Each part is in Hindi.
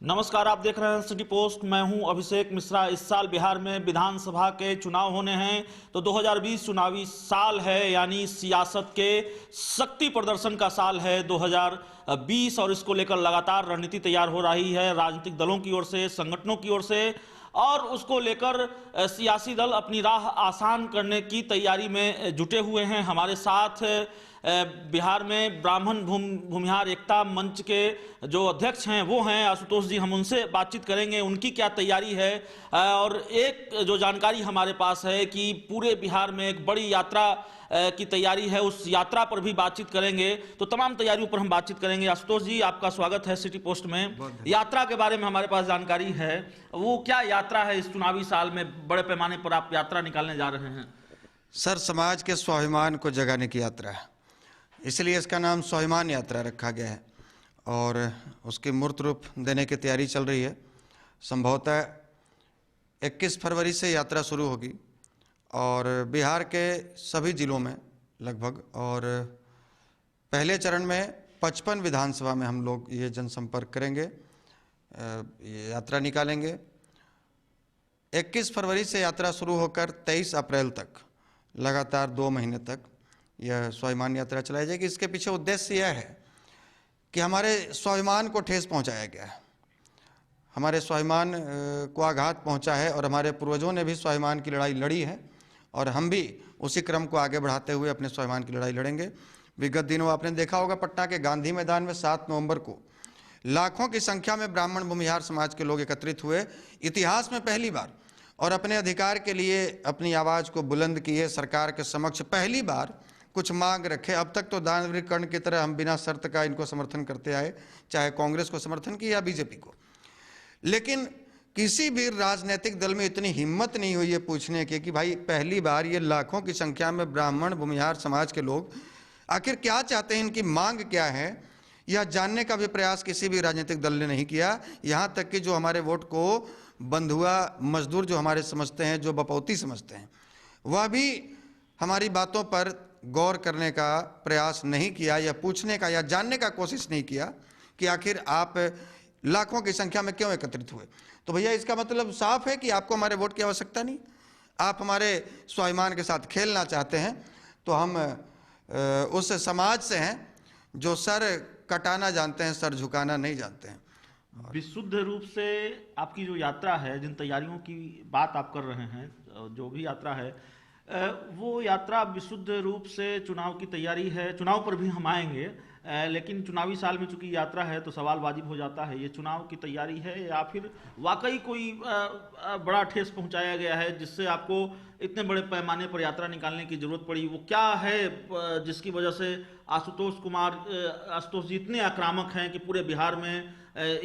नमस्कार, आप देख रहे हैं सिटी पोस्ट। मैं हूं अभिषेक मिश्रा। इस साल बिहार में विधानसभा के चुनाव होने हैं, तो 2020 चुनावी साल है, यानी सियासत के शक्ति प्रदर्शन का साल है 2020, और इसको लेकर लगातार रणनीति तैयार हो रही है राजनीतिक दलों की ओर से, संगठनों की ओर से, और उसको लेकर सियासी दल अपनी राह आसान करने की तैयारी में जुटे हुए हैं। हमारे साथ बिहार में ब्राह्मण भूमिहार एकता मंच के जो अध्यक्ष हैं वो हैं आशुतोष जी। हम उनसे बातचीत करेंगे, उनकी क्या तैयारी है। और एक जो जानकारी हमारे पास है कि पूरे बिहार में एक बड़ी यात्रा की तैयारी है, उस यात्रा पर भी बातचीत करेंगे। तो तमाम तैयारियों पर हम बातचीत करेंगे। आशुतोष जी, आपका स्वागत है सिटी पोस्ट में। यात्रा के बारे में हमारे पास जानकारी है, वो क्या यात्रा है इस चुनावी साल में बड़े पैमाने पर आप यात्रा निकालने जा रहे हैं? सर, समाज के स्वाभिमान को जगाने की यात्रा है, इसलिए इसका नाम स्वाभिमान यात्रा रखा गया है और उसकी मूर्त रूप देने की तैयारी चल रही है। संभवतः 21 फरवरी से यात्रा शुरू होगी और बिहार के सभी जिलों में लगभग, और पहले चरण में 55 विधानसभा में हम लोग ये जनसंपर्क करेंगे, ये यात्रा निकालेंगे। 21 फरवरी से यात्रा शुरू होकर 23 अप्रैल तक लगातार 2 महीने तक यह स्वाभिमान यात्रा चलाई जाएगी। इसके पीछे उद्देश्य यह है कि हमारे स्वाभिमान को ठेस पहुंचाया गया है, हमारे स्वाभिमान को आघात पहुंचा है, और हमारे पूर्वजों ने भी स्वाभिमान की लड़ाई लड़ी है और हम भी उसी क्रम को आगे बढ़ाते हुए अपने स्वाभिमान की लड़ाई लड़ेंगे। विगत दिनों आपने देखा होगा, पटना के गांधी मैदान में 7 नवंबर को लाखों की संख्या में ब्राह्मण भूमिहार समाज के लोग एकत्रित हुए, इतिहास में पहली बार, और अपने अधिकार के लिए अपनी आवाज़ को बुलंद किए। सरकार के समक्ष पहली बार कुछ मांग रखे। अब तक तो दानवीर कर्ण की तरह हम बिना शर्त का इनको समर्थन करते आए, चाहे कांग्रेस को समर्थन किया या बीजेपी को, लेकिन किसी भी राजनीतिक दल में इतनी हिम्मत नहीं हुई ये पूछने की कि भाई पहली बार ये लाखों की संख्या में ब्राह्मण भूमिहार समाज के लोग आखिर क्या चाहते हैं, इनकी मांग क्या है, यह जानने का भी प्रयास किसी भी राजनीतिक दल ने नहीं किया। यहाँ तक कि जो हमारे वोट को बंधुआ मजदूर जो हमारे समझते हैं, जो बपौती समझते हैं, वह भी हमारी बातों पर गौर करने का प्रयास नहीं किया, या पूछने का या जानने का कोशिश नहीं किया कि आखिर आप लाखों की संख्या में क्यों एकत्रित हुए। तो भैया, इसका मतलब साफ है कि आपको हमारे वोट की आवश्यकता नहीं, आप हमारे स्वाभिमान के साथ खेलना चाहते हैं। तो हम उस समाज से हैं जो सर कटाना जानते हैं, सर झुकाना नहीं जानते हैं। विशुद्ध रूप से आपकी जो यात्रा है, जिन तैयारियों की बात आप कर रहे हैं, जो भी यात्रा है, वो यात्रा विशुद्ध रूप से चुनाव की तैयारी है। चुनाव पर भी हम आएंगे, लेकिन चुनावी साल में चूंकि यात्रा है तो सवाल वाजिब हो जाता है, ये चुनाव की तैयारी है या फिर वाकई कोई बड़ा ठेस पहुंचाया गया है जिससे आपको इतने बड़े पैमाने पर यात्रा निकालने की जरूरत पड़ी? वो क्या है जिसकी वजह से आशुतोष जी इतने आक्रामक हैं कि पूरे बिहार में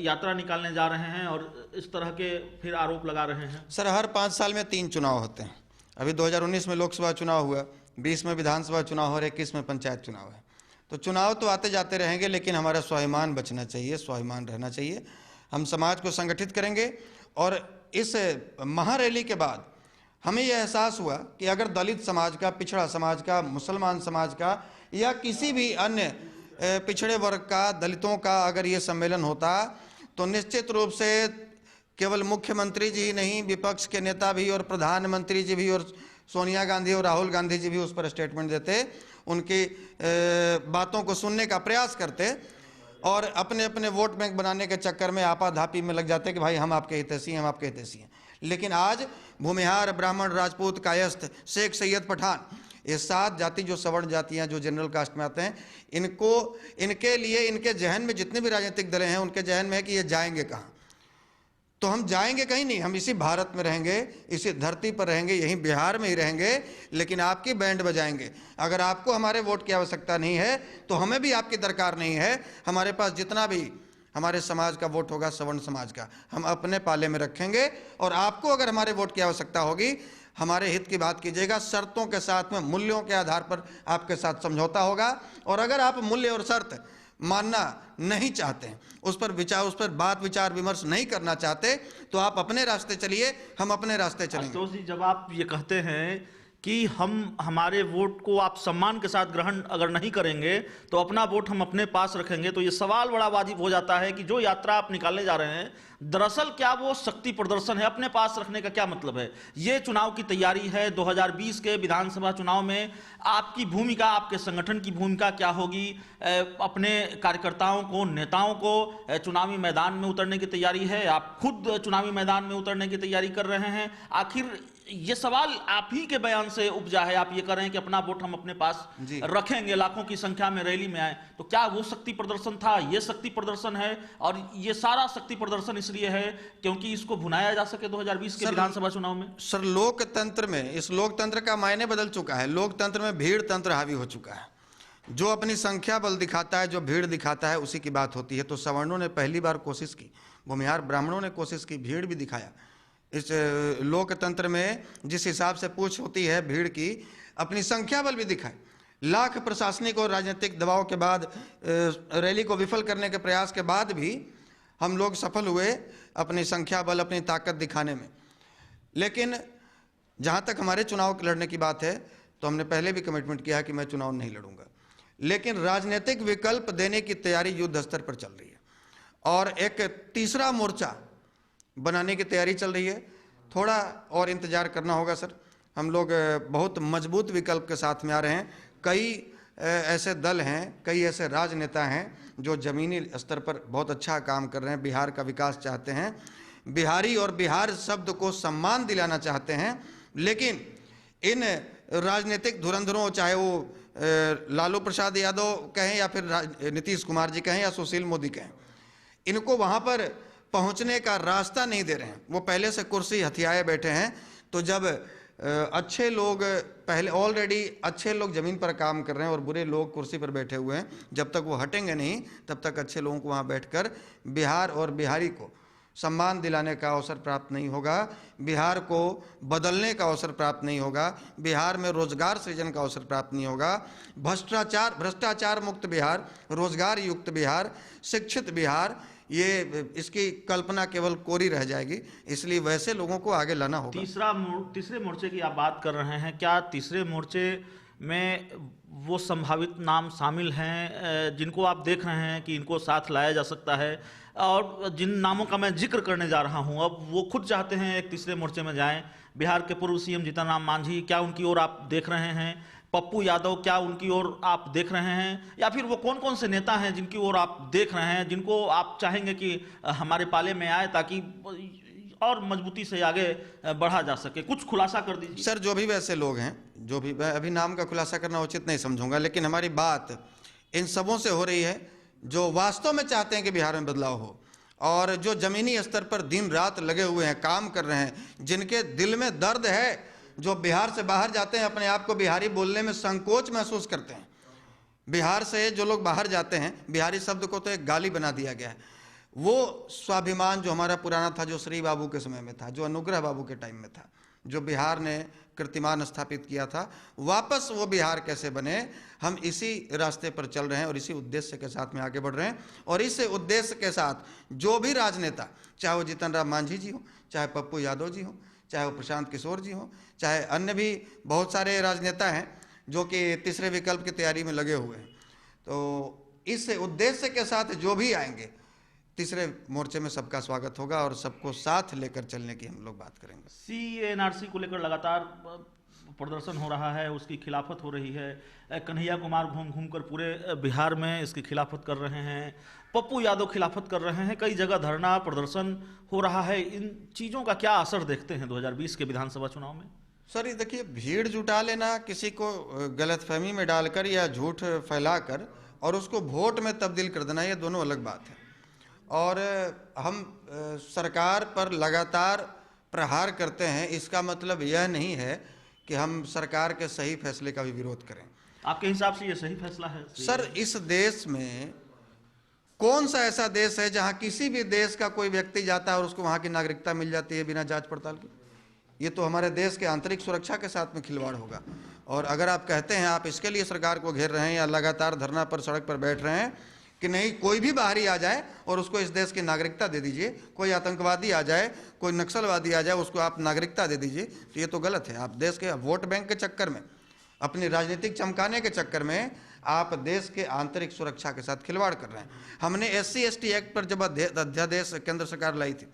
यात्रा निकालने जा रहे हैं और इस तरह के फिर आरोप लगा रहे हैं? सर, हर 5 साल में 3 चुनाव होते हैं। अभी 2019 में लोकसभा चुनाव हुआ, 20 में विधानसभा चुनाव और 21 में पंचायत चुनाव है। तो चुनाव तो आते जाते रहेंगे, लेकिन हमारा स्वाभिमान बचना चाहिए, स्वाभिमान रहना चाहिए। हम समाज को संगठित करेंगे, और इस महारैली के बाद हमें यह एहसास हुआ कि अगर दलित समाज का, पिछड़ा समाज का, मुसलमान समाज का, या किसी भी अन्य पिछड़े वर्ग का, दलितों का अगर ये सम्मेलन होता तो निश्चित रूप से केवल मुख्यमंत्री जी ही नहीं, विपक्ष के नेता भी और प्रधानमंत्री जी भी और सोनिया गांधी और राहुल गांधी जी भी उस पर स्टेटमेंट देते, उनकी बातों को सुनने का प्रयास करते, और अपने अपने वोट बैंक बनाने के चक्कर में आपाधापी में लग जाते कि भाई हम आपके हितैषी हैं, हम आपके हितैषी हैं। लेकिन आज भूमिहार, ब्राह्मण, राजपूत, कायस्थ, शेख, सैयद, पठान, ये 7 जाति जो सवर्ण जातियां जो जनरल कास्ट में आते हैं, इनके लिए, इनके जहन में जितने भी राजनीतिक दलें हैं उनके जहन में है कि ये जाएंगे कहाँ। तो हम जाएंगे कहीं नहीं, हम इसी भारत में रहेंगे, इसी धरती पर रहेंगे, यहीं बिहार में ही रहेंगे, लेकिन आपकी बैंड बजाएंगे। अगर आपको हमारे वोट की आवश्यकता नहीं है तो हमें भी आपकी दरकार नहीं है। हमारे पास जितना भी हमारे समाज का वोट होगा, सवर्ण समाज का, हम अपने पाले में रखेंगे, और आपको अगर हमारे वोट की आवश्यकता होगी, हमारे हित की बात कीजिएगा। शर्तों के साथ में, मूल्यों के आधार पर आपके साथ समझौता होगा, और अगर आप मूल्य और शर्त मानना नहीं चाहते हैं, उस पर बात विचार विमर्श नहीं करना चाहते, तो आप अपने रास्ते चलिए, हम अपने रास्ते चलेंगे। आशुतोष जी, जब आप ये कहते हैं कि हम हमारे वोट को आप सम्मान के साथ ग्रहण अगर नहीं करेंगे तो अपना वोट हम अपने पास रखेंगे। तो ये सवाल बड़ा वाजिब हो जाता है कि जो यात्रा आप निकालने जा रहे हैं, दरअसल क्या वो शक्ति प्रदर्शन है? अपने पास रखने का क्या मतलब है? ये चुनाव की तैयारी है। 2020 के विधानसभा चुनाव में आपकी भूमिका, आपके संगठन की भूमिका क्या होगी? अपने कार्यकर्ताओं को, नेताओं को चुनावी मैदान में उतरने की तैयारी है? आप खुद चुनावी मैदान में उतरने की तैयारी कर रहे हैं? आखिर ये सवाल आप ही के बयान से उपजा है। आप ये कर रहे हैं कि अपना वोट हम अपने पास रखेंगे, लाखों की संख्या में रैली में आए। तो क्या वो शक्ति प्रदर्शन था? ये शक्ति प्रदर्शन है, और ये सारा शक्ति प्रदर्शन इसलिए है क्योंकि इसको भुनाया जा सके 2020 के विधानसभा चुनाव में। सर, लोकतंत्र में, इस लोकतंत्र का मायने बदल चुका है। लोकतंत्र में भीड़ तंत्र हावी हो चुका है। जो अपनी संख्या बल दिखाता है, जो भीड़ दिखाता है, उसी की बात होती है। तो सवर्णों ने पहली बार कोशिश की, भूमिहार ब्राह्मणों ने कोशिश की, भीड़ भी दिखाया। इस लोकतंत्र में जिस हिसाब से पूछ होती है भीड़ की, अपनी संख्या बल भी दिखाए। लाख प्रशासनिक और राजनीतिक दबाव के बाद, रैली को विफल करने के प्रयास के बाद भी हम लोग सफल हुए अपनी संख्या बल, अपनी ताकत दिखाने में। लेकिन जहाँ तक हमारे चुनाव लड़ने की बात है, तो हमने पहले भी कमिटमेंट किया है कि मैं चुनाव नहीं लड़ूंगा। लेकिन राजनीतिक विकल्प देने की तैयारी युद्ध स्तर पर चल रही है, और एक तीसरा मोर्चा बनाने की तैयारी चल रही है। थोड़ा और इंतजार करना होगा सर। हम लोग बहुत मजबूत विकल्प के साथ में आ रहे हैं। कई ऐसे दल हैं, कई ऐसे राजनेता हैं जो ज़मीनी स्तर पर बहुत अच्छा काम कर रहे हैं, बिहार का विकास चाहते हैं, बिहारी और बिहार शब्द को सम्मान दिलाना चाहते हैं। लेकिन इन राजनीतिक धुरंधरों, चाहे वो लालू प्रसाद यादव कहें या फिर नीतीश कुमार जी कहें या सुशील मोदी कहें, इनको वहाँ पर पहुंचने का रास्ता नहीं दे रहे हैं। वो पहले से कुर्सी हथियाए बैठे हैं। तो जब अच्छे लोग, पहले ऑलरेडी अच्छे लोग ज़मीन पर काम कर रहे हैं और बुरे लोग कुर्सी पर बैठे हुए हैं, जब तक वो हटेंगे नहीं तब तक अच्छे लोगों को वहाँ बैठकर बिहार और बिहारी को सम्मान दिलाने का अवसर प्राप्त नहीं होगा, बिहार को बदलने का अवसर प्राप्त नहीं होगा, बिहार में रोजगार सृजन का अवसर प्राप्त नहीं होगा। भ्रष्टाचार मुक्त बिहार, रोजगार युक्त बिहार, शिक्षित बिहार, ये इसकी कल्पना केवल कोरी रह जाएगी। इसलिए वैसे लोगों को आगे लाना होगा। तीसरे मोर्चे की आप बात कर रहे हैं, क्या तीसरे मोर्चे में वो संभावित नाम शामिल हैं जिनको आप देख रहे हैं कि इनको साथ लाया जा सकता है? और जिन नामों का मैं जिक्र करने जा रहा हूं, अब वो खुद चाहते हैं एक तीसरे मोर्चे में जाएं। बिहार के पूर्व सीएम जीतन राम मांझी, क्या उनकी ओर आप देख रहे हैं? पप्पू यादव, क्या उनकी ओर आप देख रहे हैं? या फिर वो कौन कौन से नेता हैं जिनकी ओर आप देख रहे हैं, जिनको आप चाहेंगे कि हमारे पाले में आए ताकि और मजबूती से आगे बढ़ा जा सके? कुछ खुलासा कर दीजिए सर। जो भी वैसे लोग हैं, जो भी, मैं अभी नाम का खुलासा करना उचित नहीं समझूंगा, लेकिन हमारी बात इन सबों से हो रही है जो वास्तव में चाहते हैं कि बिहार में बदलाव हो, और जो जमीनी स्तर पर दिन रात लगे हुए हैं, काम कर रहे हैं, जिनके दिल में दर्द है, जो बिहार से बाहर जाते हैं, अपने आप को बिहारी बोलने में संकोच महसूस करते हैं। बिहार से जो लोग बाहर जाते हैं, बिहारी शब्द को तो एक गाली बना दिया गया है। वो स्वाभिमान जो हमारा पुराना था, जो श्री बाबू के समय में था, जो अनुग्रह बाबू के टाइम में था, जो बिहार ने कीर्तिमान स्थापित किया था, वापस वो बिहार कैसे बने, हम इसी रास्ते पर चल रहे हैं और इसी उद्देश्य के साथ में आगे बढ़ रहे हैं। और इस उद्देश्य के साथ जो भी राजनेता, चाहे वो जीतन राम मांझी जी हो, चाहे पप्पू यादव जी हो, चाहे वो प्रशांत किशोर जी हो, चाहे अन्य भी बहुत सारे राजनेता हैं जो कि तीसरे विकल्प की तैयारी में लगे हुए हैं, तो इस उद्देश्य के साथ जो भी आएंगे तीसरे मोर्चे में सबका स्वागत होगा और सबको साथ लेकर चलने की हम लोग बात करेंगे। CANRC को लेकर लगातार प्रदर्शन हो रहा है, उसकी खिलाफत हो रही है। कन्हैया कुमार घूम घूम कर पूरे बिहार में इसकी खिलाफत कर रहे हैं, पप्पू यादव खिलाफत कर रहे हैं, कई जगह धरना प्रदर्शन हो रहा है। इन चीज़ों का क्या असर देखते हैं 2020 के विधानसभा चुनाव में? सर, ये देखिए, भीड़ जुटा लेना, किसी को गलतफहमी में डालकर या झूठ फैलाकर और उसको वोट में तब्दील कर देना, ये दोनों अलग बात है। और हम सरकार पर लगातार प्रहार करते हैं, इसका मतलब यह नहीं है कि हम सरकार के सही फैसले का भी विरोध करें। आपके हिसाब से ये सही फैसला है? सर, इस देश में कौन सा ऐसा देश है जहां किसी भी देश का कोई व्यक्ति जाता है और उसको वहां की नागरिकता मिल जाती है बिना जांच पड़ताल के? ये तो हमारे देश के आंतरिक सुरक्षा के साथ में खिलवाड़ होगा। और अगर आप कहते हैं, आप इसके लिए सरकार को घेर रहे हैं या लगातार धरना पर, सड़क पर बैठ रहे हैं कि नहीं कोई भी बाहरी आ जाए और उसको इस देश की नागरिकता दे दीजिए, कोई आतंकवादी आ जाए, कोई नक्सलवादी आ जाए, उसको आप नागरिकता दे दीजिए, तो ये तो गलत है। आप देश के वोट बैंक के चक्कर में, अपनी राजनीतिक चमकाने के चक्कर में आप देश के आंतरिक सुरक्षा के साथ खिलवाड़ कर रहे हैं। हमने SC/ST एक्ट पर जब अध्यादेश केंद्र सरकार लाई थी,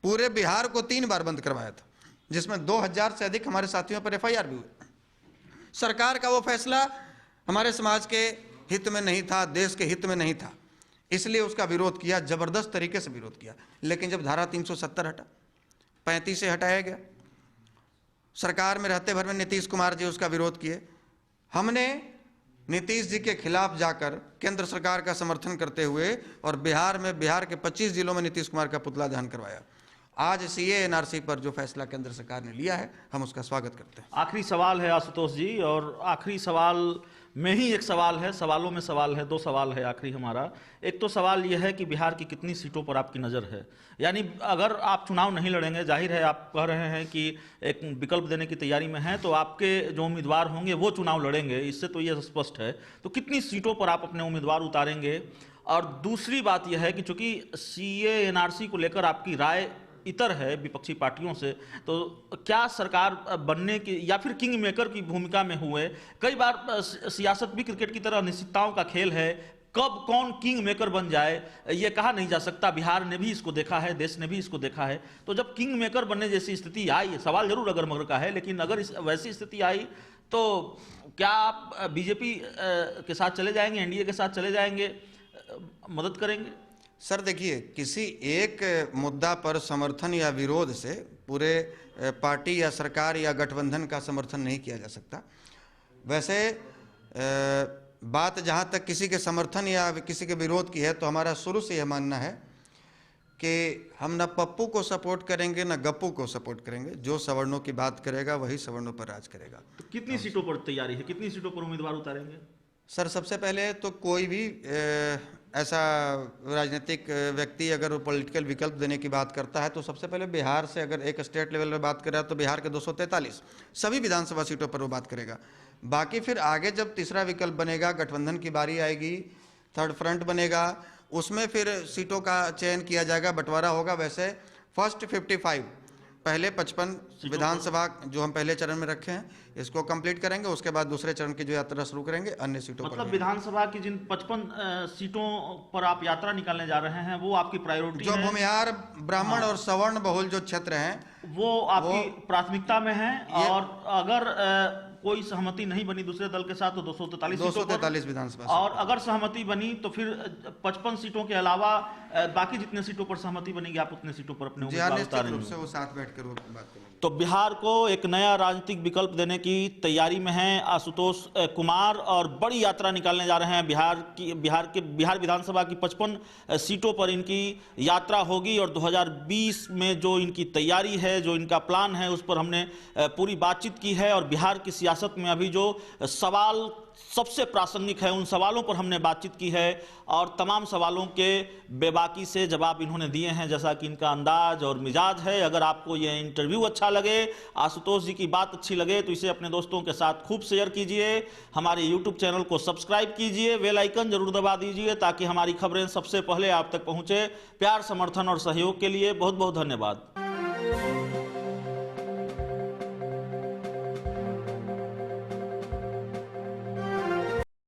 पूरे बिहार को 3 बार बंद करवाया था, जिसमें 2000 से अधिक हमारे साथियों पर FIR भी हुए। सरकार का वो फैसला हमारे समाज के हित में नहीं था, देश के हित में नहीं था, इसलिए उसका विरोध किया, जबरदस्त तरीके से विरोध किया। लेकिन जब धारा 370 हटा, 35 से हटाया गया, सरकार में रहते भर में नीतीश कुमार जी उसका विरोध किए। हमने नीतीश जी के खिलाफ जाकर केंद्र सरकार का समर्थन करते हुए और बिहार के 25 जिलों में नीतीश कुमार का पुतला दहन करवाया। आज CAA NRC पर जो फैसला केंद्र सरकार ने लिया है, हम उसका स्वागत करते हैं। आखिरी सवाल है आशुतोष जी, और आखिरी सवाल में ही एक सवाल है, सवालों में सवाल है, 2 सवाल है आखिरी हमारा। एक तो सवाल यह है कि बिहार की कितनी सीटों पर आपकी नज़र है, यानी अगर आप चुनाव नहीं लड़ेंगे, जाहिर है आप कह रहे हैं कि एक विकल्प देने की तैयारी में हैं, तो आपके जो उम्मीदवार होंगे वो चुनाव लड़ेंगे, इससे तो ये स्पष्ट है। तो कितनी सीटों पर आप अपने उम्मीदवार उतारेंगे? और दूसरी बात यह है कि चूंकि CAA NRC को लेकर आपकी राय इतर है विपक्षी पार्टियों से, तो क्या सरकार बनने की या फिर किंग मेकर की भूमिका में हुए? कई बार सियासत भी क्रिकेट की तरह अनिश्चितताओं का खेल है, कब कौन किंग मेकर बन जाए ये कहा नहीं जा सकता। बिहार ने भी इसको देखा है, देश ने भी इसको देखा है। तो जब किंग मेकर बनने जैसी स्थिति आई, सवाल जरूर अगर मगर का है, लेकिन अगर वैसी स्थिति आई तो क्या आप BJP के साथ चले जाएंगे, NDA के साथ चले जाएंगे, मदद करेंगे? सर देखिए, किसी एक मुद्दा पर समर्थन या विरोध से पूरे पार्टी या सरकार या गठबंधन का समर्थन नहीं किया जा सकता। वैसे बात जहाँ तक किसी के समर्थन या किसी के विरोध की है, तो हमारा शुरू से यह मानना है कि हम न पप्पू को सपोर्ट करेंगे न गप्पू को सपोर्ट करेंगे। जो सवर्णों की बात करेगा वही सवर्णों पर राज करेगा। तो कितनी सीटों पर तैयारी है, कितनी सीटों पर उम्मीदवार उतारेंगे? सर सबसे पहले तो कोई भी ऐसा राजनीतिक व्यक्ति अगर पॉलिटिकल विकल्प देने की बात करता है, तो सबसे पहले बिहार से अगर एक स्टेट लेवल में बात करें तो बिहार के 243 सभी विधानसभा सीटों पर वो बात करेगा। बाकी फिर आगे जब तीसरा विकल्प बनेगा, गठबंधन की बारी आएगी, थर्ड फ्रंट बनेगा, उसमें फिर सीटों का चयन किया जाएगा, बंटवारा होगा। वैसे फर्स्ट 55 पहले 55 विधानसभा जो हम पहले चरण में रखे हैं, इसको कंप्लीट करेंगे, उसके बाद दूसरे चरण की जो यात्रा शुरू करेंगे अन्य सीटों पर। मतलब विधानसभा की जिन 55 सीटों पर आप यात्रा निकालने जा रहे हैं, वो आपकी प्रायोरिटी जो भूमिहार ब्राह्मण और सवर्ण बहुल जो क्षेत्र हैं, वो आपकी प्राथमिकता में है। और अगर कोई सहमति नहीं बनी दूसरे दल के साथ तो 243 विधानसभा, और अगर सहमति बनी तो फिर 55 सीटों के अलावा बाकी जितने सीटों पर सहमति बनेगी आप उतने सीटों पर अपने उम्मीदवार उतारेंगे। वो साथ बैठकर वो बात करेंगे। तो बिहार को एक नया राजनीतिक विकल्प देने की तैयारी में हैं आशुतोष कुमार, और बड़ी यात्रा निकालने जा रहे हैं। बिहार विधानसभा की 55 सीटों पर इनकी यात्रा होगी, और 2020 में जो इनकी तैयारी है, जो इनका प्लान है, उस पर हमने पूरी बातचीत की है। और बिहार की सियासत में अभी जो सवाल सबसे प्रासंगिक है, उन सवालों पर हमने बातचीत की है, और तमाम सवालों के बेबाकी से जवाब इन्होंने दिए हैं, जैसा कि इनका अंदाज और मिजाज है। अगर आपको ये इंटरव्यू अच्छा लगे, आशुतोष जी की बात अच्छी लगे, तो इसे अपने दोस्तों के साथ खूब शेयर कीजिए। हमारे यूट्यूब चैनल को सब्सक्राइब कीजिए, बेल आइकन जरूर दबा दीजिए, ताकि हमारी खबरें सबसे पहले आप तक पहुंचे। प्यार, समर्थन और सहयोग के लिए बहुत बहुत धन्यवाद।